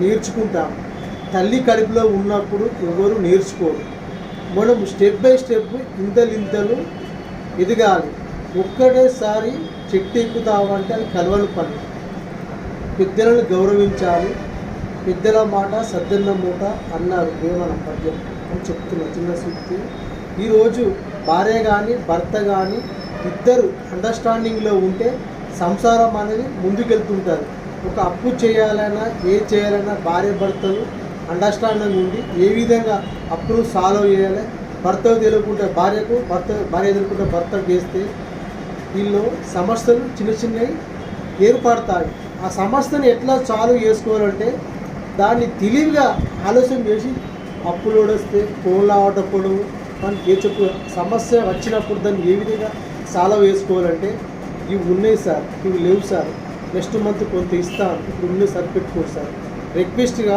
నేర్చుకుంటాం. తల్లి కడుపులో ఉన్నప్పుడు ఎవరు నేర్చుకోరు. మనం స్టెప్ బై స్టెప్ ఇంతలు ఎదగాలి. ఒక్కటేసారి చెట్టు ఎక్కుతామంటే అది కలవలు పని. పెద్దలను గౌరవించాలి. పెద్దల మాట సద్దన్న మూట అన్నారు వేమన పద్యం అని చెప్తున్నా చిన్న సూక్తి. ఈరోజు భార్య కానీ భర్త కానీ ఇద్దరు అండర్స్టాండింగ్లో ఉంటే సంసారం అనేది ముందుకెళ్తుంటుంది. ఒక అప్పు చేయాలన్నా చేయాలన్నా భార్య భర్తలు అండర్స్టాండింగ్ ఉండి ఏ విధంగా అప్పును సాల్వ్ చేయాలి, భర్తకు తెలియకుండా భార్యకు, భార్య ఎదుర్కొంటే భర్తకు చేస్తే వీళ్ళు సమస్యలు చిన్నవి ఏర్పడతాయి. ఆ సమస్యను ఎట్లా సాల్వ్ చేసుకోవాలంటే దాన్ని తెలివిగా ఆలోచన చేసి అప్పులు వస్తే ఫోన్లు ఆవటప్పుడు మనకి చెప్పు సమస్య వచ్చినప్పుడు దాన్ని ఏ విధంగా సాల్వ్ చేసుకోవాలంటే ఇవి ఉన్నాయి సార్, ఇవి లేవు సార్, నెక్స్ట్ మంత్ కొంత ఇస్తాను, ఇప్పుడు ఉన్నాయి సరిపెట్టుకోండి సార్ రిక్వెస్ట్గా